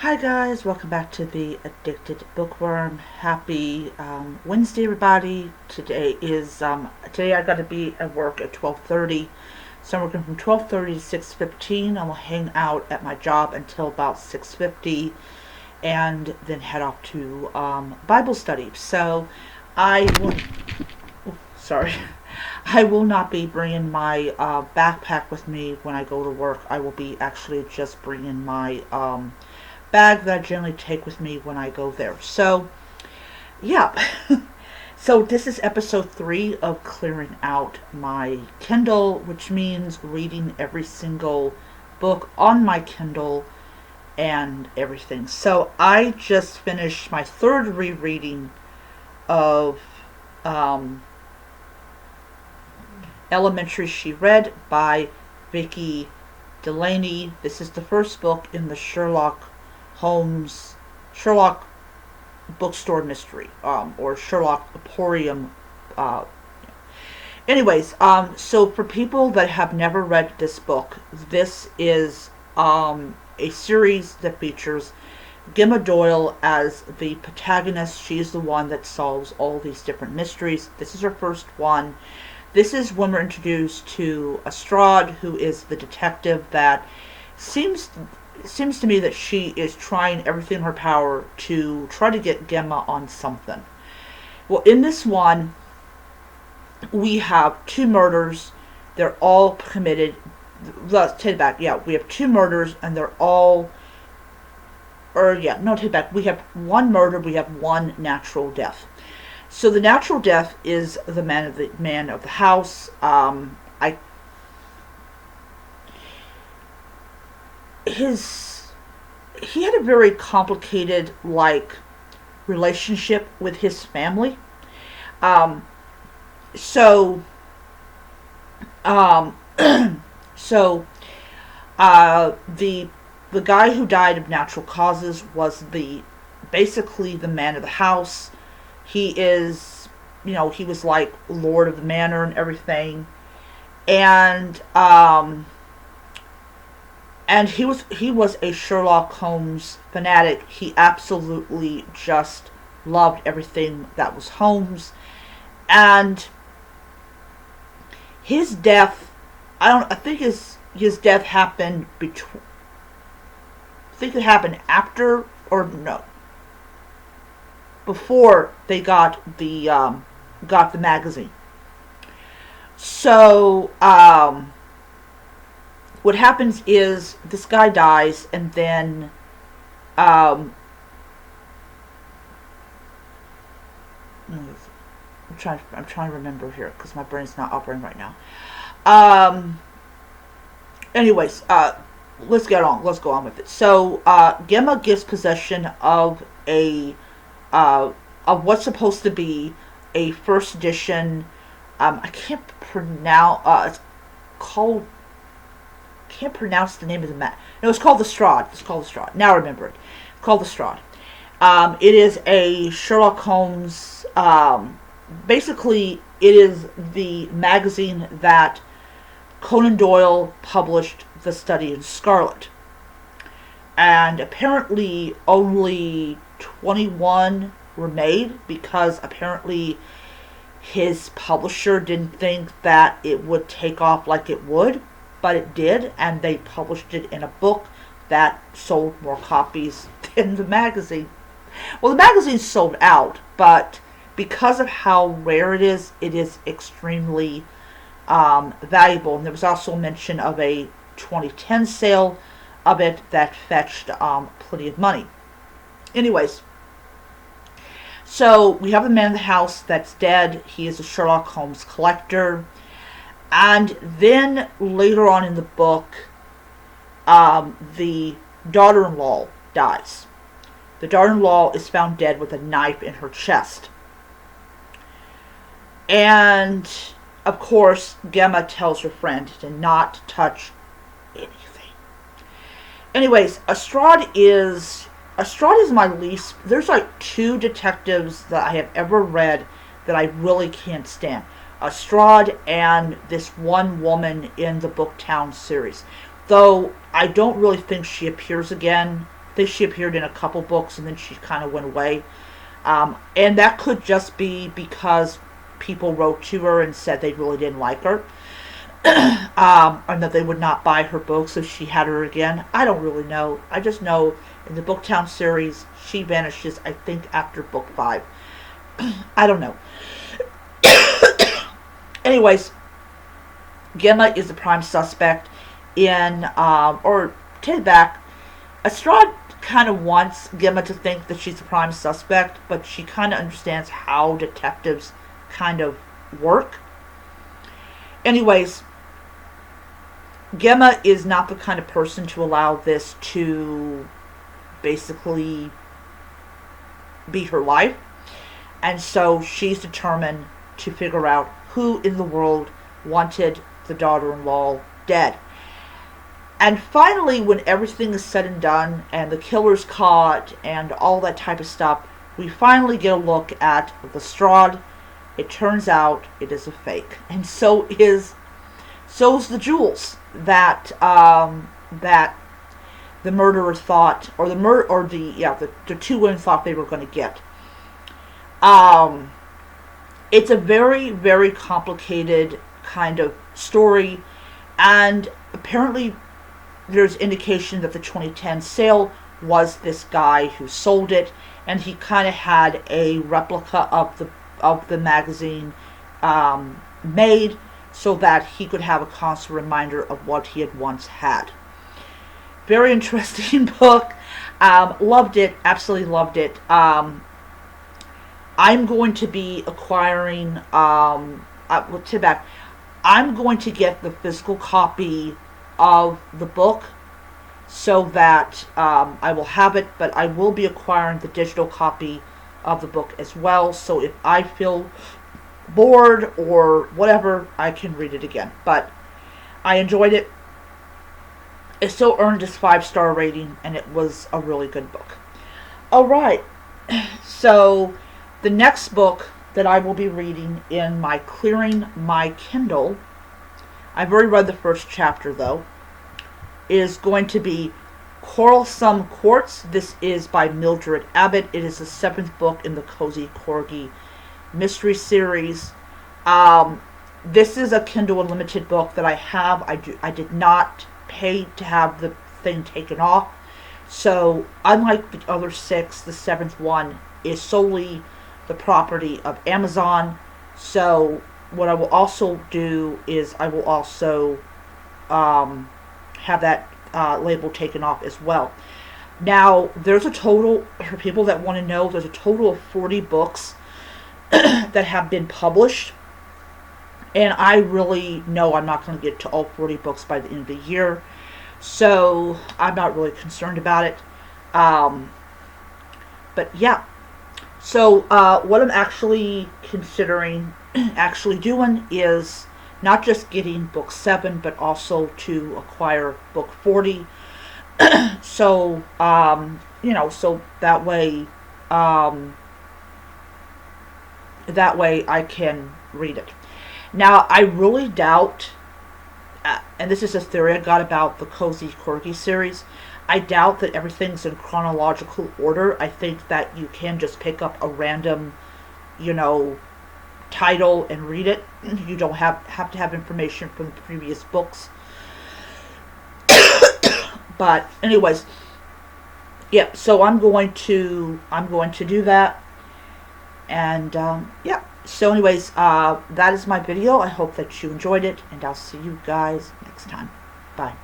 Hi guys, welcome back to the Addicted Bookworm. Happy Wednesday, everybody. Today I got to be at work at 12:30, so I'm working from 12:30 to 6:15. I will hang out at my job until about 6:50, and then head off to Bible study. So I will. Sorry. I will not be bringing my backpack with me when I go to work. I will be actually just bringing my bag that I generally take with me when I go there. So, yeah. So this is episode 3 of clearing out my Kindle, which means reading every single book on my Kindle and everything. So I just finished my third rereading of um, Elementary She Read by Vicky Delaney. This is the first book in the Sherlock bookstore mystery, or Sherlock Emporium. Uh, so for people that have never read this book, this is a series that features Gemma Doyle as the protagonist. She's the one that solves all these different mysteries. This is her first one. This is when we're introduced to Lestrade, who is the detective that seems to me that she is trying everything in her power to try to get Gemma on something. Well, in this one, we have two murders. They're all committed. Let's take it back. Yeah, we have two murders, and they're all. Take it back. We have one murder. We have one natural death. So the natural death is the man of the house. He had a very complicated relationship with his family. Um, so um, so the guy who died of natural causes was basically the man of the house. He is, he was like Lord of the Manor and everything, and he was a Sherlock Holmes fanatic. He absolutely just loved everything that was Holmes, and his death. I think his death happened between. I think it happened after or no, before they got the magazine. So what happens is this guy dies, and then I'm trying to remember here because my brain's not operating right now. Um, anyways, let's go on with it. So Gemma gets possession of of what's supposed to be a first edition. I can't pronounce. It's called. Can't pronounce the name of the map. No, it's called the Strahd. Now I remember it. It's called the Strahd. It is a Sherlock Holmes. Basically, it is the magazine that Conan Doyle published The Study in Scarlet. And apparently only 21 were made because apparently his publisher didn't think that it would take off like it would, but it did, and they published it in a book that sold more copies than the magazine. Well, the magazine sold out, but because of how rare it is extremely valuable. And there was also mention of a 2010 sale of it that fetched plenty of money. Anyways, so we have the man in the house that's dead. He is a Sherlock Holmes collector. And then later on in the book, the daughter-in-law dies. The daughter-in-law is found dead with a knife in her chest. And, of course, Gemma tells her friend to not touch anything. Anyways, Lestrade is my least. There's like two detectives that I have ever read that I really can't stand. Lestrade and this one woman in the Booktown series. Though I don't really think she appears again. I think she appeared in a couple books and then she kind of went away. And that could just be because people wrote to her and said they really didn't like her. And that they would not buy her books if she had her again. I don't really know. I just know in the Booktown series, she vanishes, I think, after book 5. I don't know. Anyways, Gemma is the prime suspect in, or take it back, Estrade kind of wants Gemma to think that she's the prime suspect, but she kind of understands how detectives kind of work. Anyways, Gemma is not the kind of person to allow this to basically be her life. And so she's determined to figure out who in the world wanted the daughter-in-law dead. And finally, when everything is said and done, and the killer's caught, and all that type of stuff, we finally get a look at Lestrade. It turns out it is a fake. And so is the jewels that that the murderer thought, or the two women thought they were going to get. It's a very, very complicated kind of story, and apparently there's indication that the 2010 sale was this guy who sold it, and he kind of had a replica of the magazine made so that he could have a constant reminder of what he had once had. Very interesting book. Loved it. Absolutely loved it. I'm going to be acquiring, I'm going to get the physical copy of the book so that I will have it, but I will be acquiring the digital copy of the book as well, so if I feel bored or whatever, I can read it again. But I enjoyed it. It still earned its 5-star rating, and it was a really good book. Alright, so the next book that I will be reading in my Clearing My Kindle, I've already read the first chapter though, is going to be Quarrelsome Quartz. This is by Mildred Abbott. It is the 7th book in the Cozy Corgi mystery series. This is a Kindle Unlimited book that I have. I did not pay to have the thing taken off. So unlike the other 6, the 7th one is solely the property of Amazon. So what I will also do is I will also have that label taken off as well. Now, there's a total, for people that want to know, there's a total of 40 books that have been published. And I really know I'm not going to get to all 40 books by the end of the year. So, I'm not really concerned about it. But yeah. So, what I'm actually considering actually doing is not just getting book 7, but also to acquire book 40. So, so that way I can read it. Now, I really doubt, and this is a theory I got about the Cozy Corgi series, I doubt that everything's in chronological order. I think that you can just pick up a random, title and read it. You don't have to have information from the previous books. But anyways, yeah, so I'm going to do that. And yeah. So anyways, that is my video. I hope that you enjoyed it, and I'll see you guys next time. Bye.